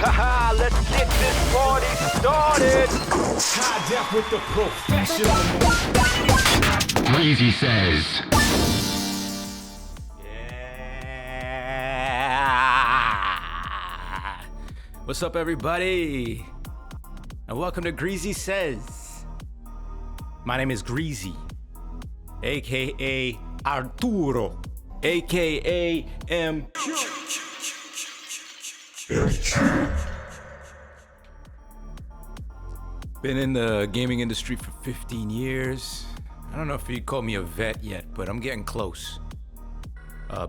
Haha, let's get this party started. High def with the professional. Greasy Says. Yeah. What's up, everybody? And welcome to Greasy Says. My name is Greasy, aka Arturo, aka M-Cue. Been in the gaming industry for 15 years. I don't know if you'd call me a vet yet, but I'm getting close.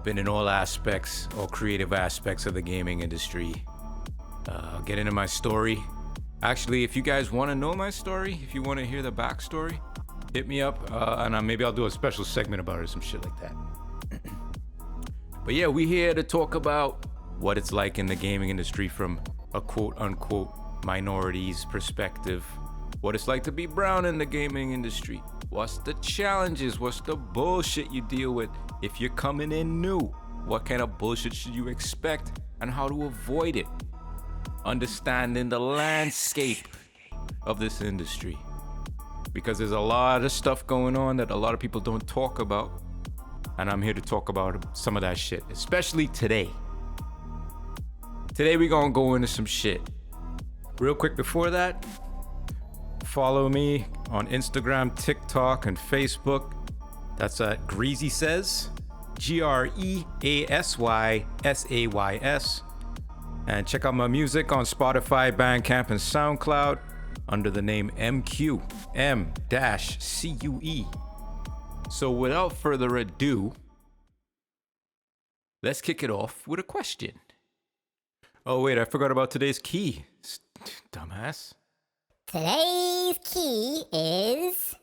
Been in all aspects, all creative aspects of the gaming industry. I'll get into my story. Actually, if you guys want to know my story, if you want to hear the backstory, hit me up, and maybe I'll do a special segment about it or some shit like that. But yeah, we're here to talk about what it's like in the gaming industry from a quote-unquote minority's perspective. What it's like to be brown in the gaming industry. What's the challenges? What's the bullshit you deal with if you're coming in new? What kind of bullshit should you expect and how to avoid it? Understanding the landscape of this industry. Because there's a lot of stuff going on that a lot of people don't talk about. And I'm here to talk about some of that shit, especially today. Today we're gonna go into some shit. Real quick before that, follow me on Instagram, TikTok, and Facebook. That's at Greasy Says, GreasySays. And check out my music on Spotify, Bandcamp, and Soundcloud under the name M-Cue, M-Cue. So without further ado, let's kick it off with a question. Oh wait, I forgot about today's key. Dumbass. Today's key is...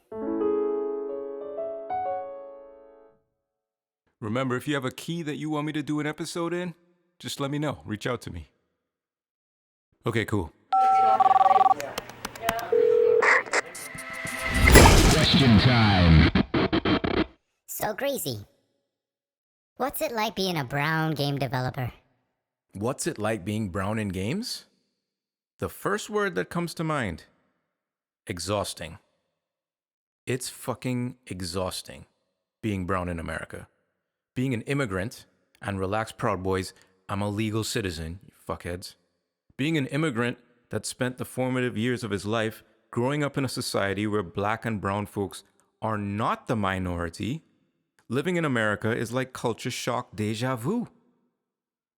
Remember, if you have a key that you want me to do an episode in, just let me know. Reach out to me. Okay, cool. Question time. So Greasy, what's it like being a brown game developer? What's it like being brown in games? The first word that comes to mind, exhausting. It's fucking exhausting being brown in America. Being an immigrant, and relax, Proud Boys, I'm a legal citizen, you fuckheads. Being an immigrant that spent the formative years of his life growing up in a society where black and brown folks are not the minority, living in America is like culture shock deja vu.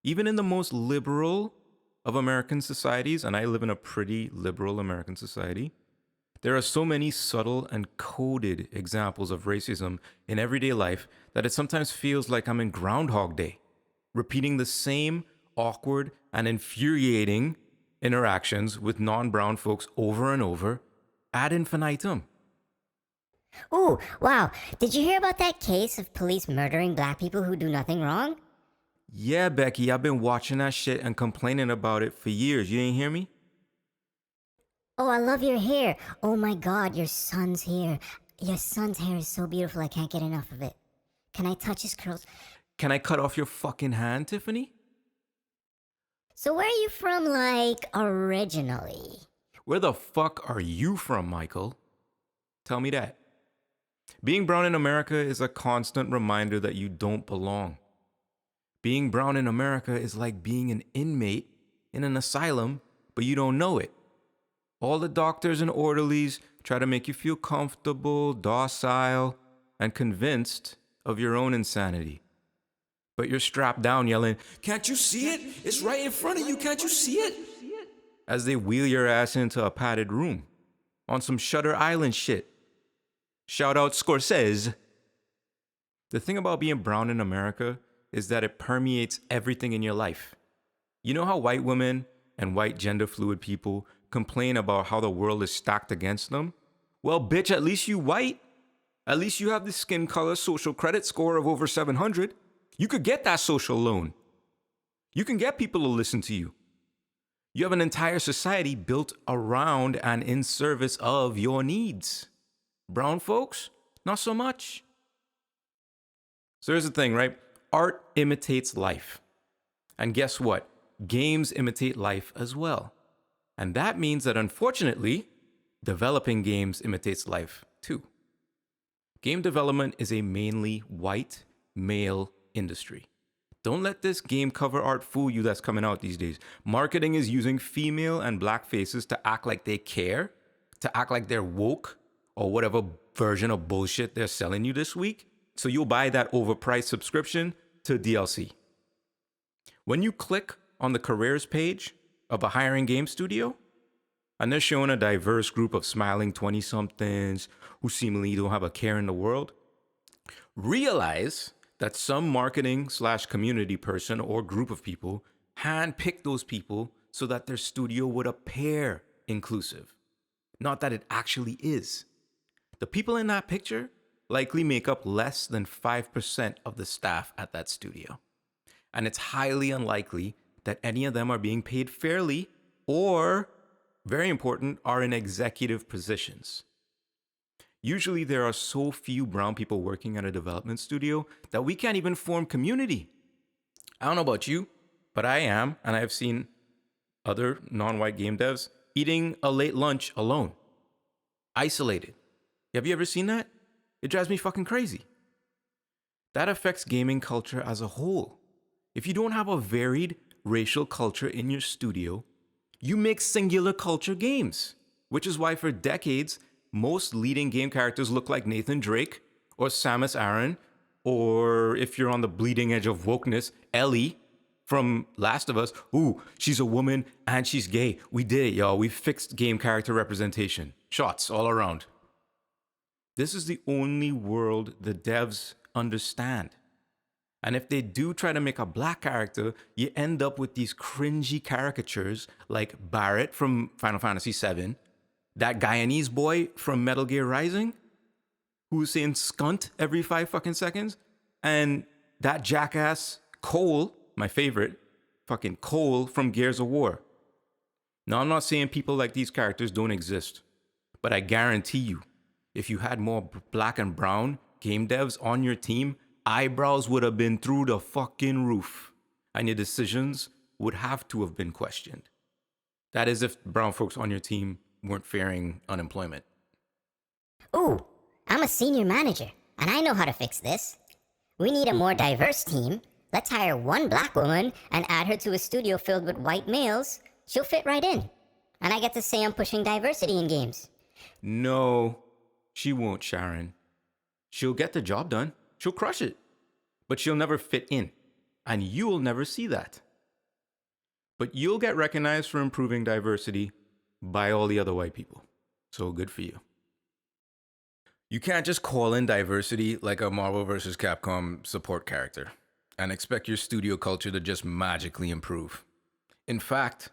Even in the most liberal of American societies, and I live in a pretty liberal American society, there are so many subtle and coded examples of racism in everyday life that it sometimes feels like I'm in Groundhog Day, repeating the same awkward and infuriating interactions with non-brown folks over and over ad infinitum. Ooh, wow. Did you hear about that case of police murdering black people who do nothing wrong? Yeah, Becky, I've been watching that shit and complaining about it for years. You didn't hear me? Oh, I love your hair. Oh my God, your son's hair. Your son's hair is so beautiful, I can't get enough of it. Can I touch his curls? Can I cut off your fucking hand, Tiffany? So where are you from, like, originally? Where the fuck are you from, Michael? Tell me that. Being brown in America is a constant reminder that you don't belong. Being brown in America is like being an inmate in an asylum, but you don't know it. All the doctors and orderlies try to make you feel comfortable, docile, and convinced of your own insanity. But you're strapped down yelling, "Can't you see it? It's right in front of you, can't you see it?" As they wheel your ass into a padded room on some Shutter Island shit. Shout out Scorsese. The thing about being brown in America is that it permeates everything in your life. You know how white women and white gender fluid people complain about how the world is stacked against them? Well, bitch, at least you white. At least you have the skin color social credit score of over 700. You could get that social loan. You can get people to listen to you. You have an entire society built around and in service of your needs. Brown folks, not so much. So here's the thing, right? Art imitates life. And guess what? games imitate life as well. And that means that unfortunately, developing games imitates life too. Game development is a mainly white, male industry. Don't let this game cover art fool you that's coming out these days. Marketing is using female and black faces to act like they care, to act like they're woke, or whatever version of bullshit they're selling you this week. So you'll buy that overpriced subscription to DLC. When you click on the careers page of a hiring game studio, and they're showing a diverse group of smiling 20-somethings who seemingly don't have a care in the world, realize that some marketing/community person or group of people handpicked those people so that their studio would appear inclusive. Not that it actually is. The people in that picture likely make up less than 5% of the staff at that studio. And it's highly unlikely that any of them are being paid fairly or, very important, are in executive positions. Usually there are so few brown people working at a development studio that we can't even form community. I don't know about you, but I am, and I have seen other non-white game devs eating a late lunch alone, isolated. Have you ever seen that? It drives me fucking crazy. That affects gaming culture as a whole. If you don't have a varied racial culture in your studio, you make singular culture games, which is why for decades, most leading game characters look like Nathan Drake or Samus Aran, or if you're on the bleeding edge of wokeness, Ellie from Last of Us. Ooh, she's a woman and she's gay. We did it, y'all. We fixed game character representation. Shots all around. This is the only world the devs understand. And if they do try to make a black character, you end up with these cringy caricatures like Barrett from Final Fantasy VII, that Guyanese boy from Metal Gear Rising, who's saying skunt every 5 fucking seconds, and that jackass Cole, my favorite, fucking Cole from Gears of War. Now, I'm not saying people like these characters don't exist, but I guarantee you, if you had more black and brown game devs on your team, eyebrows would have been through the fucking roof, and your decisions would have to have been questioned. That is if brown folks on your team weren't fearing unemployment. Ooh, I'm a senior manager, and I know how to fix this. We need a more diverse team. Let's hire one black woman and add her to a studio filled with white males. She'll fit right in. And I get to say I'm pushing diversity in games. No, she won't, Sharon. She'll get the job done. She'll crush it. But she'll never fit in. And you'll never see that. But you'll get recognized for improving diversity by all the other white people. So good for you. You can't just call in diversity like a Marvel vs. Capcom support character and expect your studio culture to just magically improve. In fact,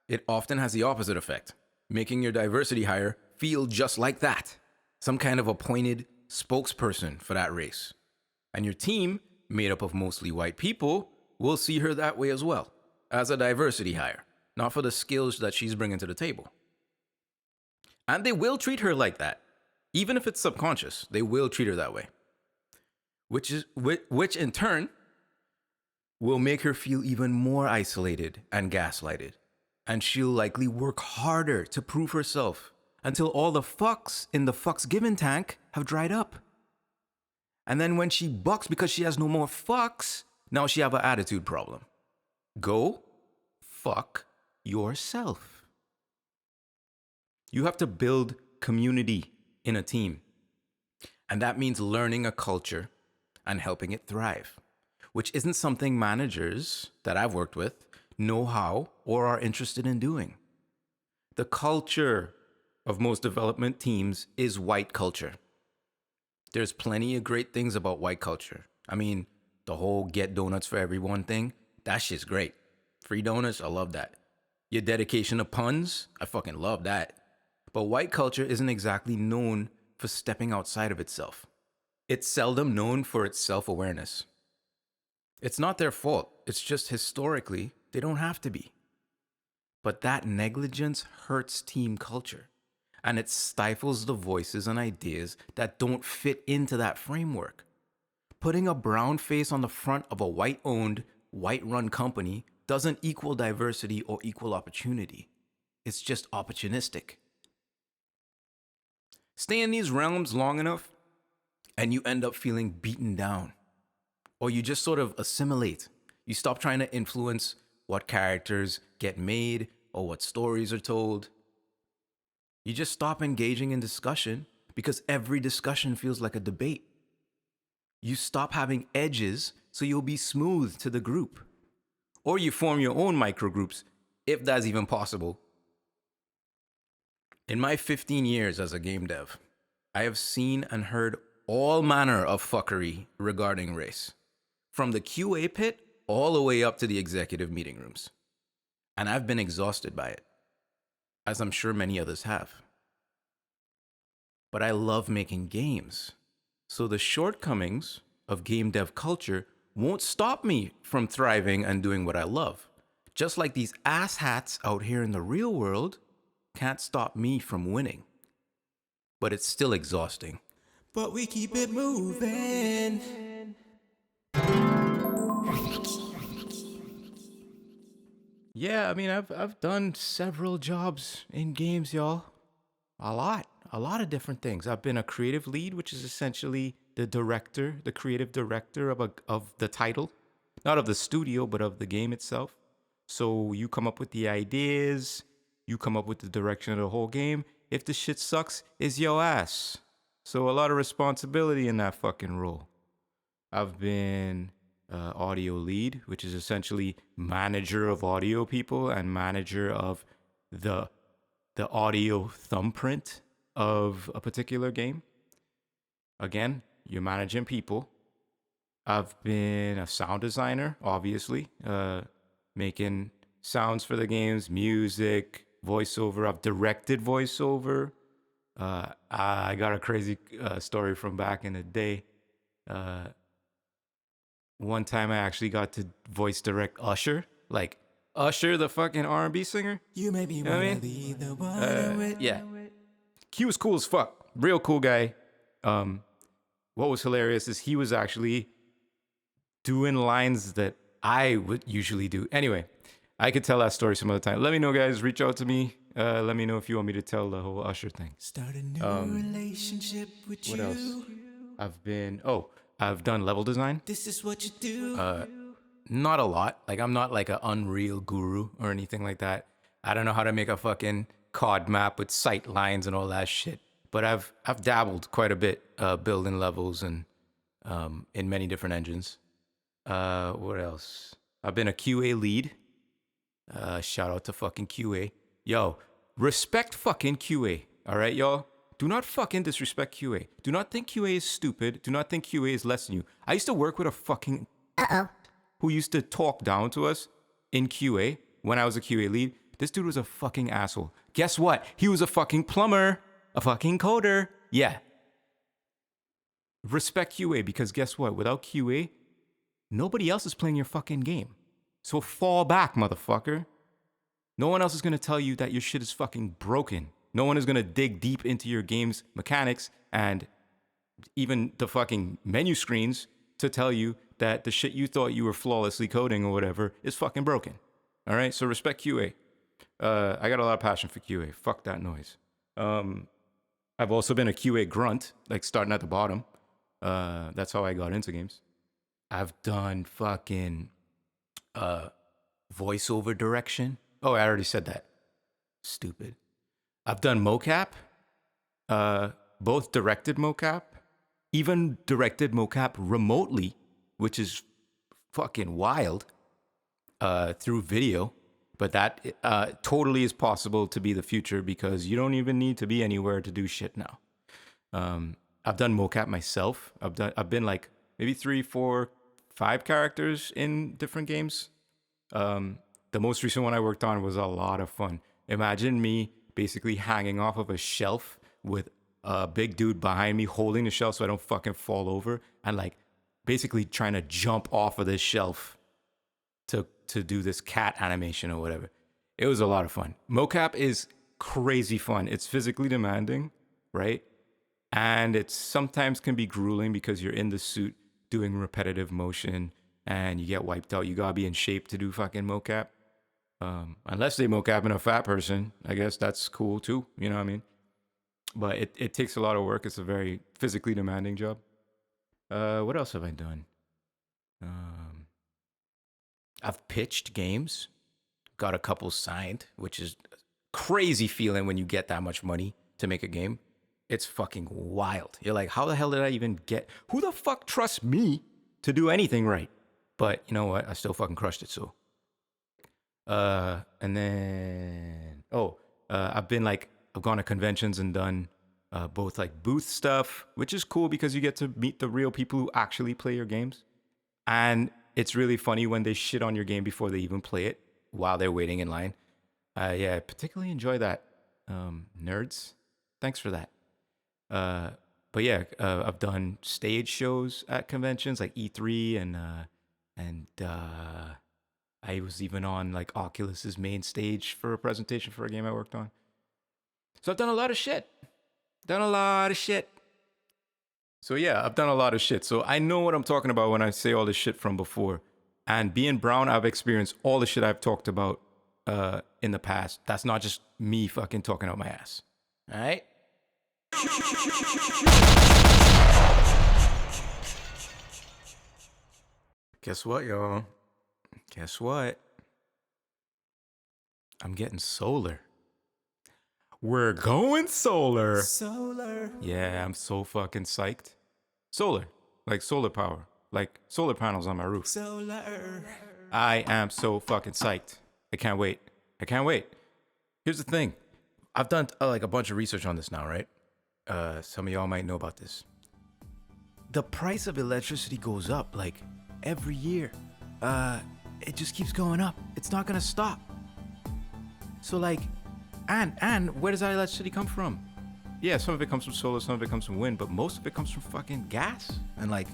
it often has the opposite effect, making your diversity hire feel just like that, some kind of appointed spokesperson for that race. And your team, made up of mostly white people, will see her that way as well, as a diversity hire, not for the skills that she's bringing to the table. And they will treat her like that. Even if it's subconscious, they will treat her that way. Which in turn will make her feel even more isolated and gaslighted. And she'll likely work harder to prove herself until all the fucks in the fucks given tank have dried up. And then when she bucks because she has no more fucks, now she have an attitude problem. Go fuck yourself. You have to build community in a team. And that means learning a culture and helping it thrive, which isn't something managers that I've worked with know how or are interested in doing. The culture of most development teams is white culture. There's plenty of great things about white culture. I mean, the whole get donuts for everyone thing, that shit's great. Free donuts, I love that. Your dedication to puns, I fucking love that. But white culture isn't exactly known for stepping outside of itself. It's seldom known for its self-awareness. It's not their fault. It's just historically, they don't have to be. But that negligence hurts team culture, and it stifles the voices and ideas that don't fit into that framework. Putting a brown face on the front of a white-owned, white-run company doesn't equal diversity or equal opportunity. It's just opportunistic. Stay in these realms long enough and you end up feeling beaten down. Or you just sort of assimilate. You stop trying to influence what characters get made or what stories are told. You just stop engaging in discussion because every discussion feels like a debate. You stop having edges so you'll be smooth to the group. Or you form your own microgroups, if that's even possible. In my 15 years as a game dev, I have seen and heard all manner of fuckery regarding race, from the QA pit all the way up to the executive meeting rooms. And I've been exhausted by it, as I'm sure many others have. But I love making games, so the shortcomings of game dev culture won't stop me from thriving and doing what I love. Just like these asshats out here in the real world can't stop me from winning. But it's still exhausting. But we keep it moving. Yeah, I mean, I've done several jobs in games, y'all. A lot of different things. I've been a creative lead, which is essentially the director, the creative director of the title, not of the studio, but of the game itself. So you come up with the ideas, you come up with the direction of the whole game. If the shit sucks, it's your ass. So a lot of responsibility in that fucking role. I've been audio lead, which is essentially manager of audio people and manager of the audio thumbprint of a particular game. Again, you're managing people. I've been a sound designer, obviously, making sounds for the games, music, voiceover. I've directed voiceover. I got a crazy story from back in the day. One time I actually got to voice direct Usher, like Usher, the fucking R&B singer. You may be wanna be the one. Yeah. He was cool as fuck. Real cool guy. What was hilarious is he was actually doing lines that I would usually do. Anyway, I could tell that story some other time. Let me know, guys. Reach out to me. Let me know if you want me to tell the whole Usher thing. Start a new relationship with you. What else? I've done level design. This is what you do. Not a lot. Like, I'm not like an Unreal guru or anything like that. I don't know how to make a fucking COD map with sight lines and all that shit. But I've dabbled quite a bit building levels and in many different engines. What else? I've been a QA lead. Shout out to fucking QA. Yo, respect fucking QA. All right, y'all? Do not fucking disrespect QA. Do not think QA is stupid. Do not think QA is less than you. I used to work with a fucking... who used to talk down to us in QA when I was a QA lead. This dude was a fucking asshole. Guess what? He was a fucking plumber. A fucking coder. Yeah. Respect QA, because guess what? Without QA, nobody else is playing your fucking game. So fall back, motherfucker. No one else is going to tell you that your shit is fucking broken. No one is going to dig deep into your game's mechanics and even the fucking menu screens to tell you that the shit you thought you were flawlessly coding or whatever is fucking broken. All right? So respect QA. I got a lot of passion for QA. Fuck that noise. I've also been a QA grunt, like starting at the bottom. That's how I got into games. I've done fucking voiceover direction. Oh, I already said that. Stupid. I've done mocap, both directed mocap, even directed mocap remotely, which is fucking wild, through video. But that totally is possible to be the future because you don't even need to be anywhere to do shit now. I've done mocap myself. I've been like maybe 3, 4, 5 characters in different games. The most recent one I worked on was a lot of fun. Imagine me basically hanging off of a shelf with a big dude behind me holding the shelf so I don't fucking fall over and like basically trying to jump off of this shelf to do this cat animation or whatever. It was a lot of fun. Mocap is crazy fun. It's physically demanding, right? And it sometimes can be grueling because you're in the suit doing repetitive motion and you get wiped out. You gotta be in shape to do fucking mocap. Unless they mocapping a fat person, I guess that's cool too. You know what I mean? But it takes a lot of work. It's a very physically demanding job. What else have I done? I've pitched games, got a couple signed, which is a crazy feeling when you get that much money to make a game. It's fucking wild. You're like, how the hell did I even get? Who the fuck trusts me to do anything right? But you know what? I still fucking crushed it. So, and then I've gone to conventions and done both like booth stuff, which is cool because you get to meet the real people who actually play your games. And it's really funny when they shit on your game before they even play it while they're waiting in line. Yeah, I particularly enjoy that. Nerds, thanks for that. But yeah, I've done stage shows at conventions like E3 and I was even on like Oculus's main stage for a presentation for a game I worked on. So I've done a lot of shit. So yeah, I've done a lot of shit. So I know what I'm talking about when I say all this shit from before. And being brown, I've experienced all the shit I've talked about in the past. That's not just me fucking talking out my ass. All right? Guess what, y'all? Guess what? I'm getting solar. We're going solar. Solar. Yeah, I'm so fucking psyched. Solar. Like solar power. Like solar panels on my roof. Solar. I am so fucking psyched. I can't wait. Here's the thing. I've done like a bunch of research on this now, right? Some of y'all might know about this. The price of electricity goes up like every year. It just keeps going up. It's not gonna stop. So like, and where does that electricity come from? Yeah, some of it comes from solar, some of it comes from wind, but most of it comes from fucking gas and like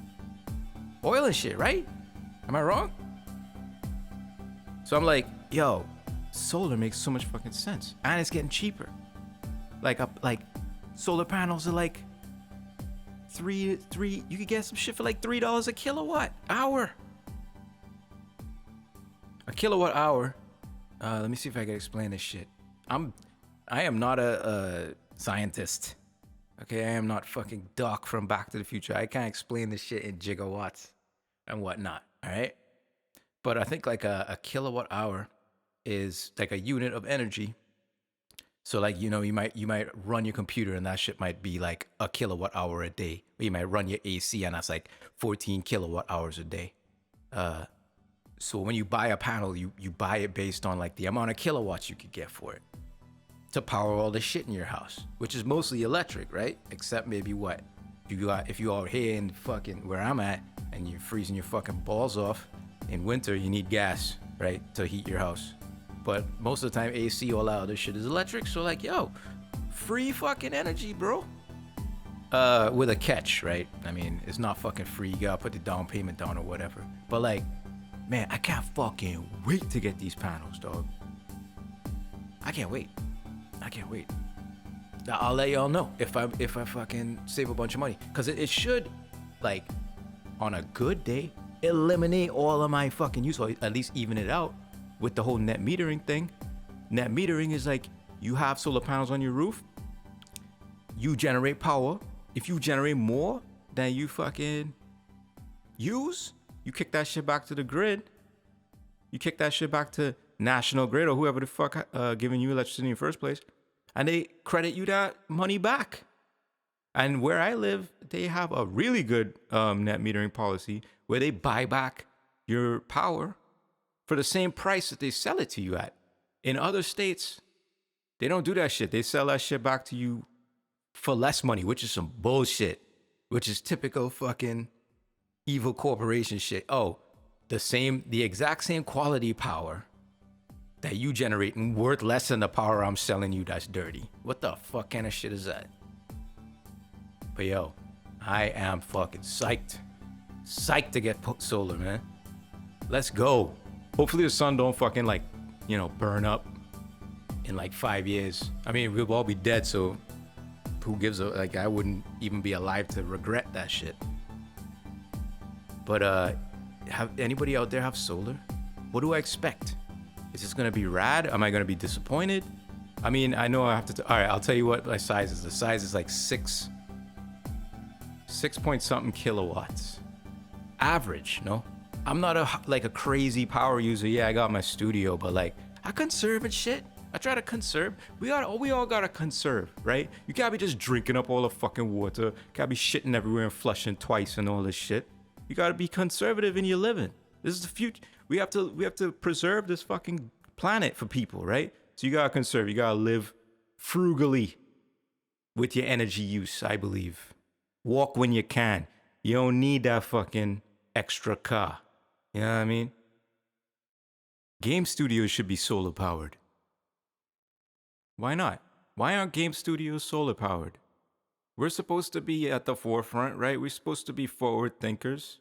oil and shit, right? Am I wrong? So I'm like, yo, solar makes so much fucking sense, and it's getting cheaper. Like solar panels are like three. You could get some shit for like $3 a kilowatt hour. A kilowatt hour. Let me see if I can explain this shit. I am not a scientist. Okay, I am not fucking Doc from Back to the Future. I can't explain this shit in gigawatts and whatnot. All right, but I think like a kilowatt hour is like a unit of energy. So like, you know, you might run your computer and that shit might be like a kilowatt hour a day. Or you might run your AC and that's like 14 kilowatt hours a day. So when you buy a panel, you buy it based on like the amount of kilowatts you could get for it to power all the shit in your house, which is mostly electric, right? Except maybe what? If you are here in fucking where I'm at and you're freezing your fucking balls off in winter, you need gas, right? To heat your house. But most of the time, AC, all that other shit is electric. So like, yo, free fucking energy, bro. With a catch, right? I mean, it's not fucking free. You gotta put the down payment down or whatever. But like, man, I can't fucking wait to get these panels, dog. I can't wait. I'll let y'all know if I fucking save a bunch of money. Cause it should, like, on a good day, eliminate all of my fucking use, or at least even it out. With the whole net metering thing. Net metering is like, you have solar panels on your roof, you generate power. If you generate more than you fucking use, you kick that shit back to the grid. You kick that shit back to National Grid or whoever the fuck giving you electricity in the first place, and they credit you that money back. And where I live, they have a really good net metering policy where they buy back your power for the same price that they sell it to you at. In other states, they don't do that shit. They sell that shit back to you for less money, which is some bullshit, which is typical fucking evil corporation shit. Oh, the exact same quality power that you generate and worth less than the power I'm selling you, that's dirty. What the fuck kind of shit is that? But yo, I am fucking psyched. Psyched to get solar, man. Let's go. Hopefully the sun don't fucking like, you know, burn up in like 5 years. I mean, we'll all be dead, so who gives a, like, I wouldn't even be alive to regret that shit. But Have anybody out there have solar? What do I expect? Is this gonna be rad? Am I gonna be disappointed? I mean, I know I have to. All right, I'll tell you what my size is. The size is like 6 point something kilowatts. Average, no? I'm not a crazy power user. Yeah, I got my studio, but like I conserve and shit. I try to conserve. We all gotta conserve, right? You can't be just drinking up all the fucking water. Can't be shitting everywhere and flushing twice and all this shit. You gotta be conservative in your living. This is the future. We have to preserve this fucking planet for people, right? So you gotta conserve. You gotta live frugally with your energy use, I believe. Walk when you can. You don't need that fucking extra car. You know what I mean? Game studios should be solar powered. Why not? Why aren't game studios solar powered? We're supposed to be at the forefront, right? We're supposed to be forward thinkers.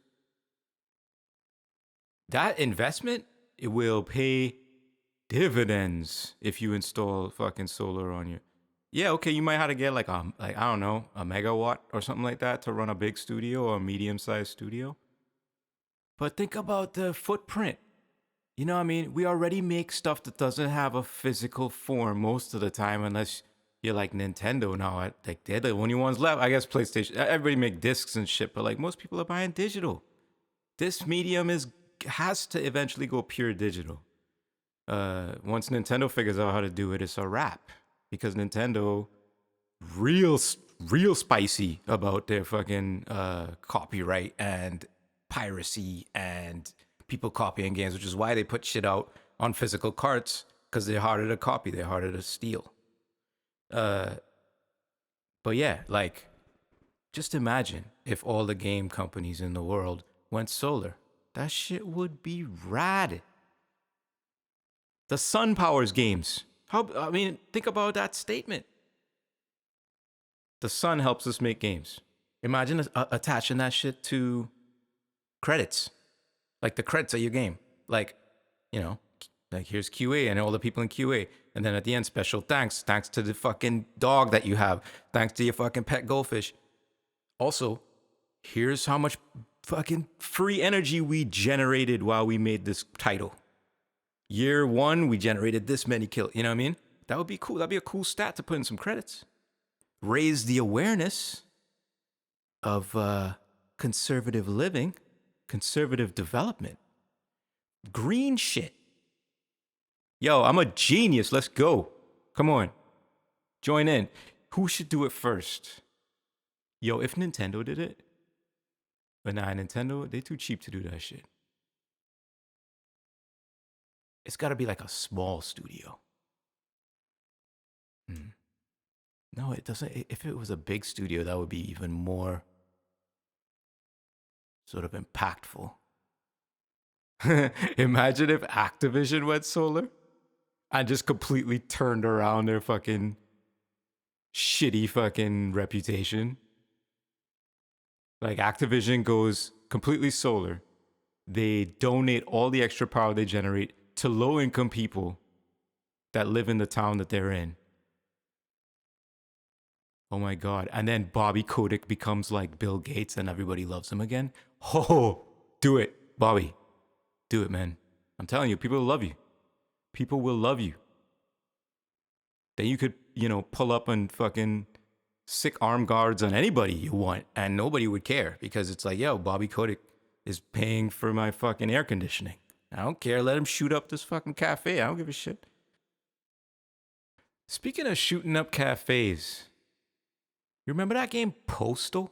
That investment, it will pay dividends if you install fucking solar on your. Yeah, okay, you might have to get like I don't know, a megawatt or something like that to run a big studio or a medium-sized studio. But think about the footprint. You know what I mean? We already make stuff that doesn't have a physical form most of the time, unless you're like Nintendo now. Like they're the only ones left. I guess PlayStation. Everybody make discs and shit, but like most people are buying digital. This medium has to eventually go pure digital. Once Nintendo figures out how to do it, it's a wrap. Because Nintendo, real spicy about their fucking copyright and piracy and people copying games, which is why they put shit out on physical carts, because they're harder to copy, they're harder to steal. But yeah, like, just imagine if all the game companies in the world went solar. That shit would be rad. The sun powers games. Think about that statement. The sun helps us make games. Imagine attaching that shit to credits. Like the credits of your game. Like, you know, like here's QA and all the people in QA. And then at the end, special thanks. Thanks to the fucking dog that you have. Thanks to your fucking pet goldfish. Also, here's how much fucking free energy we generated while we made this title. Year 1, we generated this many kills. You know what I mean? That would be cool. That'd be a cool stat to put in some credits. Raise the awareness of conservative living, conservative development, green shit. Yo, I'm a genius. Let's go. Come on. Join in. Who should do it first? Yo, if Nintendo did it. But nah, Nintendo, they too cheap to do that shit. It's got to be like a small studio. No, it doesn't. If it was a big studio, that would be even more sort of impactful. Imagine if Activision went solar and just completely turned around their fucking shitty fucking reputation. Like Activision goes completely solar. They donate all the extra power they generate to low-income people that live in the town that they're in. Oh my God. And then Bobby Kotick becomes like Bill Gates and everybody loves him again. Oh, do it, Bobby. Do it, man. I'm telling you, people will love you. People will love you. Then you could, pull up and fucking sick arm guards on anybody you want and nobody would care because it's like, yo, Bobby Kotick is paying for my fucking air conditioning. I don't care. Let him shoot up this fucking cafe. I don't give a shit. Speaking of shooting up cafes, you remember that game Postal?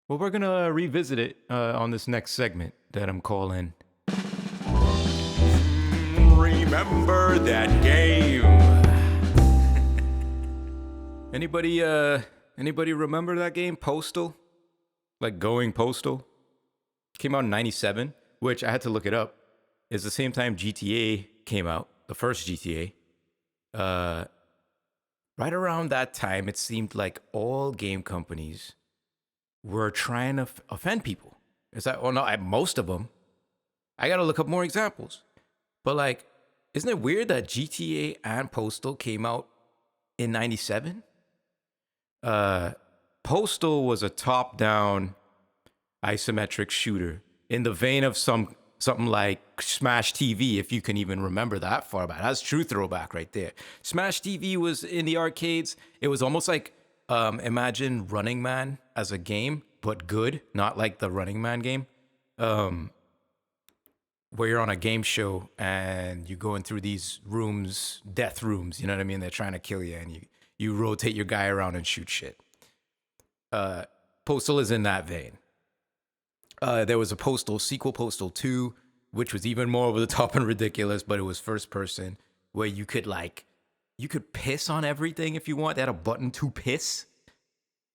Well, we're going to revisit it on this next segment that I'm calling Remember That Game. Anybody remember that game Postal? Like Going Postal? Came out in 97, which I had to look it up. It's the same time GTA came out, the first GTA. Right around that time, it seemed like all game companies were trying to offend people. Is that? Well, no, most of them. I gotta look up more examples. But like, isn't it weird that GTA and Postal came out in 97? Postal was a top-down isometric shooter in the vein of something like Smash TV, if you can even remember that far back. That's true throwback right there. Smash TV was in the arcades. It was almost like imagine Running Man as a game, but good, not like the Running Man game, where you're on a game show and you're going through these rooms, death rooms, you know what I mean? They're trying to kill you, and you rotate your guy around and shoot shit. Postal is in that vein. There was a Postal, sequel Postal 2, which was even more over the top and ridiculous, but it was first person, where you could piss on everything if you want. They had a button to piss.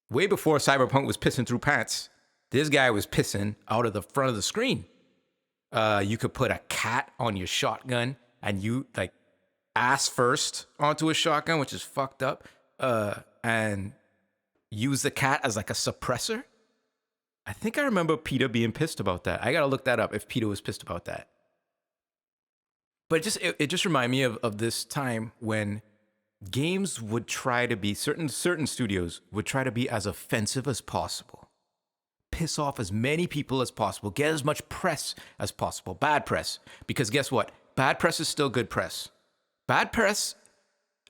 Way before Cyberpunk was pissing through pants, this guy was pissing out of the front of the screen. You could put a cat on your shotgun and you like ass first onto a shotgun, which is fucked up, and use the cat as like a suppressor. I think I remember PETA being pissed about that. I gotta look that up if PETA was pissed about that. But it just reminded me of this time when games would try to be, certain studios would try to be as offensive as possible. Piss off as many people as possible. Get as much press as possible. Bad press. Because guess what? Bad press is still good press. Bad press,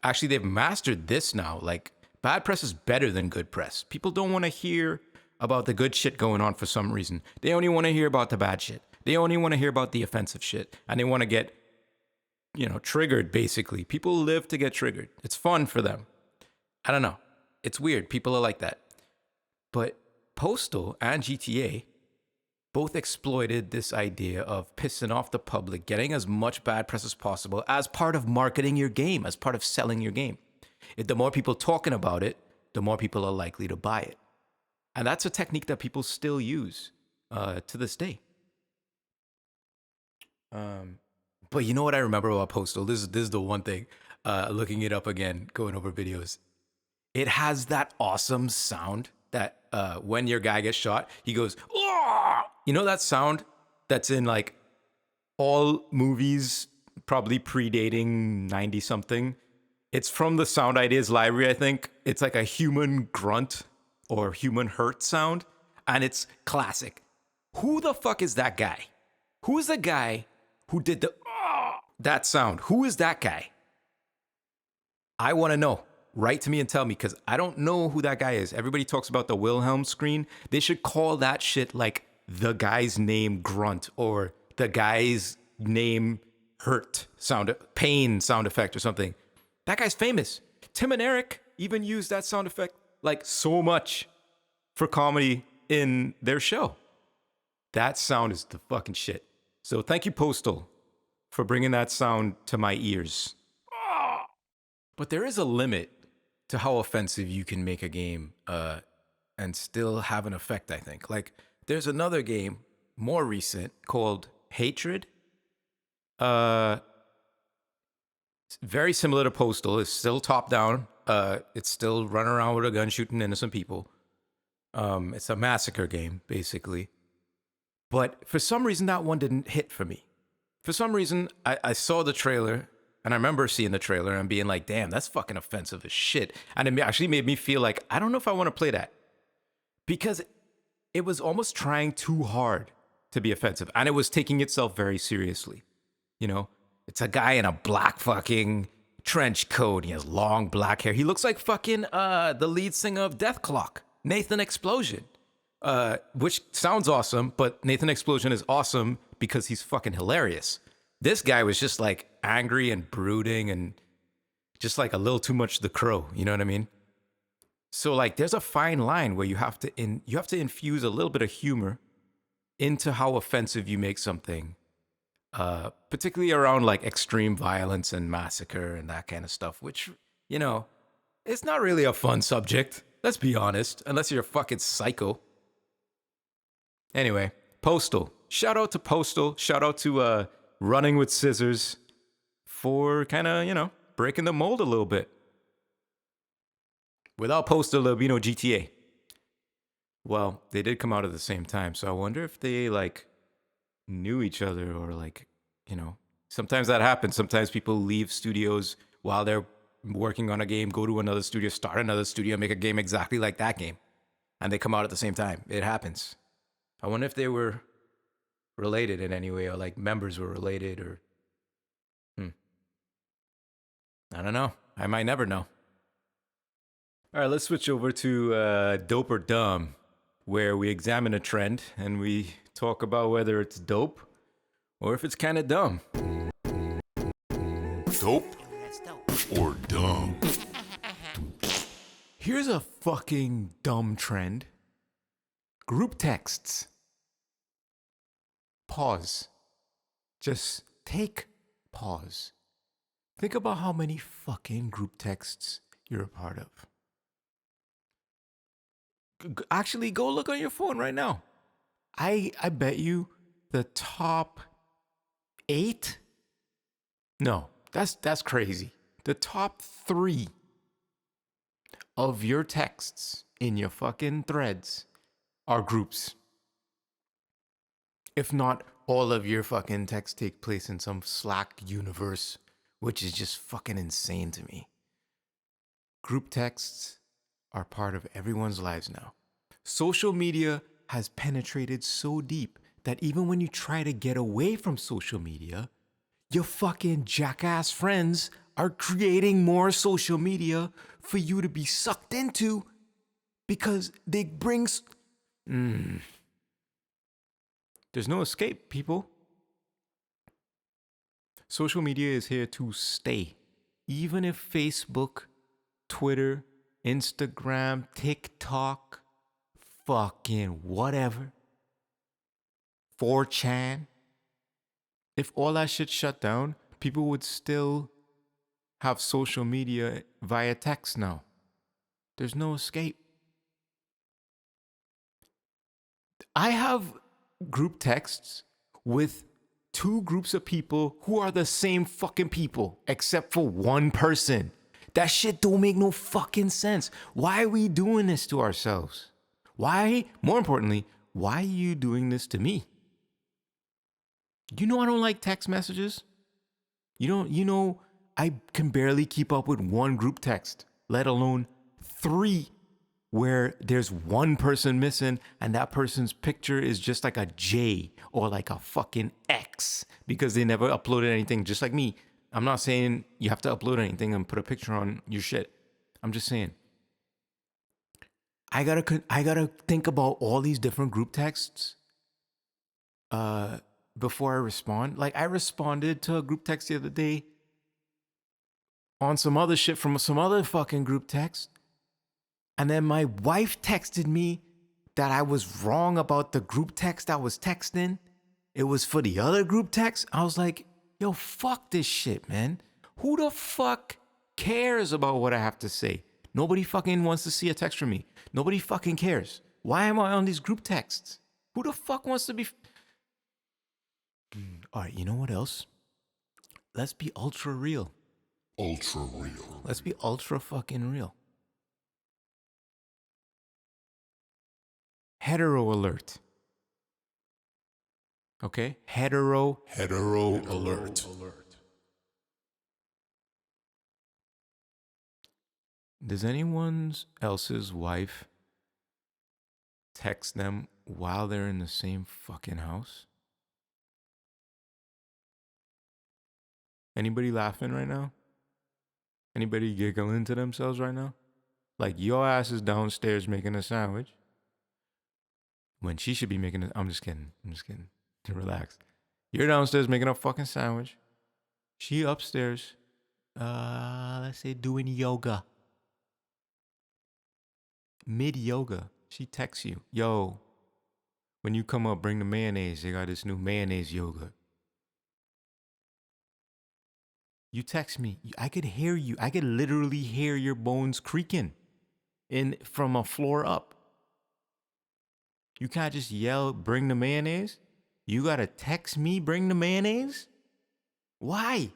actually they've mastered this now. Like, bad press is better than good press. People don't want to hear about the good shit going on for some reason. They only want to hear about the bad shit. They only want to hear about the offensive shit. And they want to get, triggered, basically. People live to get triggered. It's fun for them. I don't know. It's weird. People are like that. But Postal and GTA both exploited this idea of pissing off the public, getting as much bad press as possible as part of marketing your game, as part of selling your game. The more people talking about it, the more people are likely to buy it. And that's a technique that people still use to this day. But you know what I remember about Postal? This is the one thing, looking it up again, going over videos. It has that awesome sound that when your guy gets shot, he goes, "Oh!" You know that sound that's in like all movies, probably predating 90-something? It's from the Sound Ideas library, I think. It's like a human grunt or human hurt sound, and it's classic. Who the fuck is that guy? Who is the guy who did that sound? Who is that guy? I want to know. Write to me and tell me, because I don't know who that guy is. Everybody talks about the Wilhelm screen. They should call that shit like the guy's name grunt, or the guy's name hurt sound, pain sound effect or something. That guy's famous. Tim and Eric even used that sound effect like so much for comedy in their show. That sound is the fucking shit. So thank you, Postal, for bringing that sound to my ears. But there is a limit to how offensive you can make a game and still have an effect, I think. Like, there's another game, more recent, called Hatred. Very similar to Postal. It's still top-down. It's still running around with a gun shooting innocent people. It's a massacre game, basically. But for some reason, that one didn't hit for me. For some reason, I saw the trailer, and I remember seeing the trailer and being like, damn, that's fucking offensive as shit. And it actually made me feel like, I don't know if I want to play that. Because it was almost trying too hard to be offensive. And it was taking itself very seriously. You know? It's a guy in a black fucking trench coat. He has long black hair. He looks like fucking the lead singer of Death Clock, Nathan Explosion. Which sounds awesome, but Nathan Explosion is awesome because he's fucking hilarious. This guy was just like angry and brooding and just like a little too much The Crow, you know what I mean? So like there's a fine line where you have to infuse a little bit of humor into how offensive you make something. Particularly around like extreme violence and massacre and that kind of stuff, which, you know, it's not really a fun subject. Let's be honest, unless you're a fucking psycho. Anyway, Postal. Shout out to Postal. Shout out to Running with Scissors for kind of, you know, breaking the mold a little bit. Without Postal, there'll be no GTA. Well, they did come out at the same time, so I wonder if they like knew each other, or like, you know, sometimes that happens. Sometimes people leave studios while they're working on a game, go to another studio, start another studio, make a game exactly like that game, and they come out at the same time. It happens. I wonder if they were related in any way, or like members were related, or I don't know. I might never know. All right, let's switch over to Dope or Dumb, where we examine a trend and we talk about whether it's dope or if it's kind of dumb. Dope or dumb? Here's a fucking dumb trend. Group texts. Pause. Just take pause. Think about how many fucking group texts you're a part of. Actually, go look on your phone right now. I bet you the top 8? No, that's crazy. The top 3 of your texts in your fucking threads are groups. If not, all of your fucking texts take place in some Slack universe, which is just fucking insane to me. Group texts are part of everyone's lives now. Social media has penetrated so deep that even when you try to get away from social media, your fucking jackass friends are creating more social media for you to be sucked into because they bring... There's no escape, people. Social media is here to stay. Even if Facebook, Twitter, Instagram, TikTok, fucking whatever, 4chan, if all that shit shut down, people would still have social media via text now. There's no escape. I have group texts with 2 groups of people who are the same fucking people, except for one person. That shit don't make no fucking sense. Why are we doing this to ourselves? Why, more importantly, why are you doing this to me? You know I don't like text messages. You know I can barely keep up with one group text, let alone 3 where there's one person missing and that person's picture is just like a J or like a fucking X because they never uploaded anything, just like me. I'm not saying you have to upload anything and put a picture on your shit. I'm just saying I gotta think about all these different group texts before I respond. Like I responded to a group text the other day on some other shit from some other fucking group text. And then my wife texted me that I was wrong about the group text I was texting. It was for the other group text. I was like, yo, fuck this shit, man. Who the fuck cares about what I have to say? Nobody fucking wants to see a text from me. Nobody fucking cares. Why am I on these group texts? Who the fuck wants to be... All right, you know what else? Let's be ultra real. Ultra real. Let's be ultra fucking real. Hetero alert. Okay? Hetero alert. Does anyone else's wife text them while they're in the same fucking house? Anybody laughing right now? Anybody giggling to themselves right now? Like your ass is downstairs making a sandwich when she should be making it. I'm just kidding. Relax. You're downstairs making a fucking sandwich. She upstairs, let's say doing yoga. Mid-yoga, she texts you, yo, when you come up, bring the mayonnaise. They got this new mayonnaise yogurt. You text me. I could hear you. I could literally hear your bones creaking from a floor up. You can't just yell, bring the mayonnaise. You got to text me, bring the mayonnaise? Why?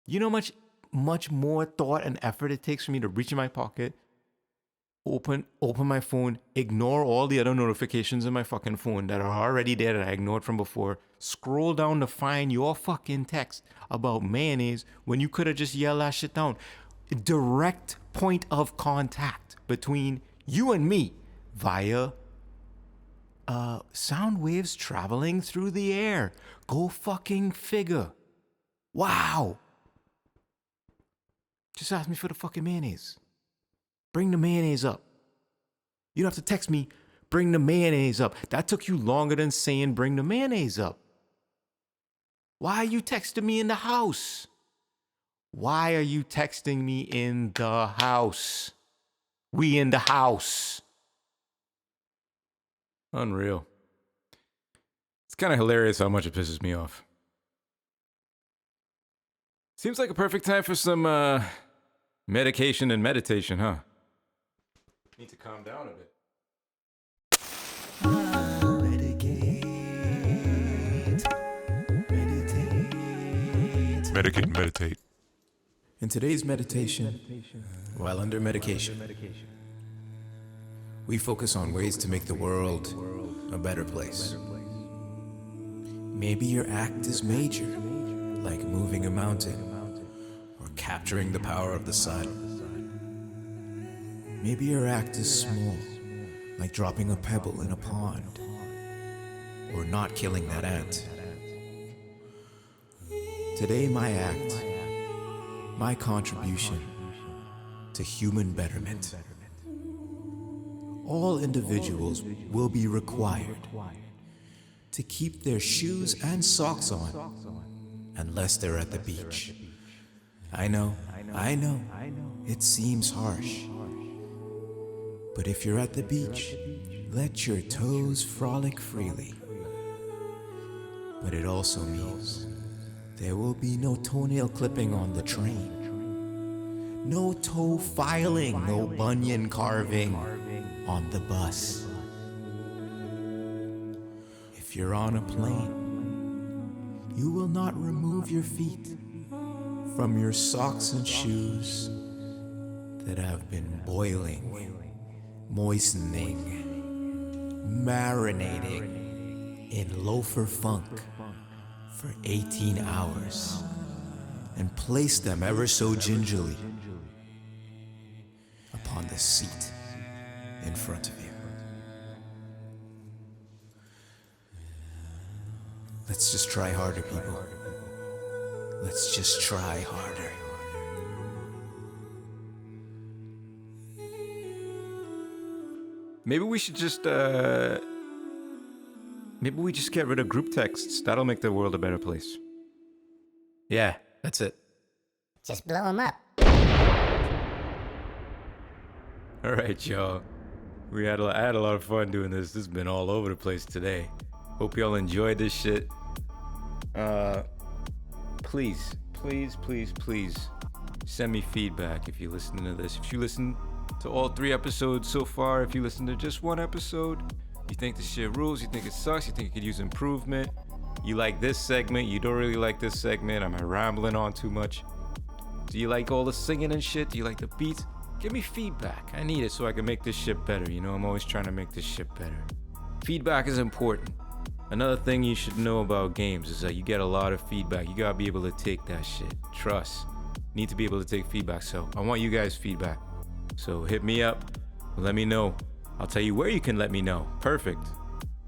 You know much more thought and effort it takes for me to reach in my pocket, open my phone, ignore all the other notifications in my fucking phone that are already there that I ignored from before, scroll down to find your fucking text about mayonnaise when you could have just yelled that shit down. Direct point of contact between you and me via sound waves traveling through the air. Go fucking figure. Wow. Just ask me for the fucking mayonnaise. Bring the mayonnaise up. You don't have to text me, bring the mayonnaise up. That took you longer than saying bring the mayonnaise up. Why are you texting me in the house? Why are you texting me in the house? We in the house. Unreal. It's kind of hilarious how much it pisses me off. Seems like a perfect time for some medication and meditation, huh? Need to calm down a bit. Medicate and meditate. In today's meditation, while under medication, we focus on ways to make the world a better place. Maybe your act is major, like moving a mountain or capturing the power of the sun. Maybe your act is small, like dropping a pebble in a pond or not killing that ant. Today, my act, my contribution to human betterment. All individuals will be required to keep their shoes and socks on unless they're at the beach. I know, it seems harsh. But if you're at the beach, let your toes frolic freely. But it also means there will be no toenail clipping on the train, no toe filing, no bunion carving on the bus. If you're on a plane, you will not remove your feet from your socks and shoes that have been boiling, moistening, marinating in loafer funk for 18 hours, and place them ever so gingerly upon the seat in front of you. Let's just try harder, people. Let's just try harder. Maybe we should just maybe we just get rid of group texts. That'll make the world a better place. Yeah, that's it. Just blow them up. All right, y'all. I had a lot of fun doing this. This has been all over the place today. Hope y'all enjoyed this shit. Please send me feedback if you're listening to this. If you listen to all 3 episodes so far, if you listen to just 1 episode, you think this shit rules, you think it sucks, you think it could use improvement, you like this segment, you don't really like this segment, am I rambling on too much? Do you like all the singing and shit? Do you like the beats? Give me feedback. I need it so I can make this shit better. You know, I'm always trying to make this shit better. Feedback is important. Another thing you should know about games is that you get a lot of feedback. You gotta be able to take that shit. Trust. Need to be able to take feedback. So I want you guys' feedback. So hit me up. Let me know. I'll tell you where you can let me know. Perfect.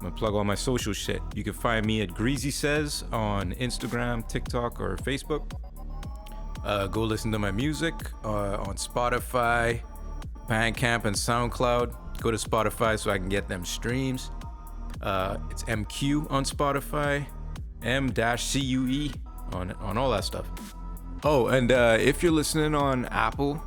I'm gonna plug all my social shit. You can find me at Greasy Says on Instagram, TikTok, or Facebook. Go listen to my music on Spotify, Bandcamp, and Soundcloud. Go to Spotify so I can get them streams. It's M-Cue on Spotify, M-CUE on all that stuff. Oh, and if you're listening on Apple,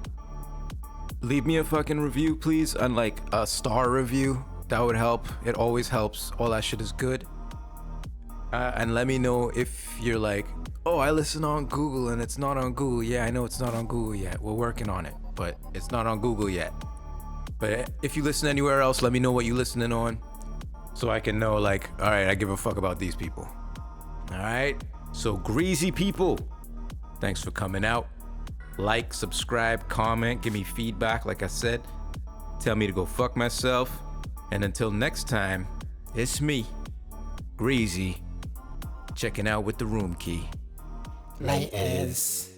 leave me a fucking review, please. Unlike a star review, that would help. It always helps. All that shit is good. And let me know if you're like, oh, I listen on Google and it's not on Google. Yeah, I know it's not on Google yet. We're working on it, but it's not on Google yet. But if you listen anywhere else, let me know what you're listening on so I can know, like, all right, I give a fuck about these people. All right? So, greasy people, thanks for coming out. Like, subscribe, comment, give me feedback, like I said. Tell me to go fuck myself. And until next time, it's me, Greasy, checking out with the room key. Laters.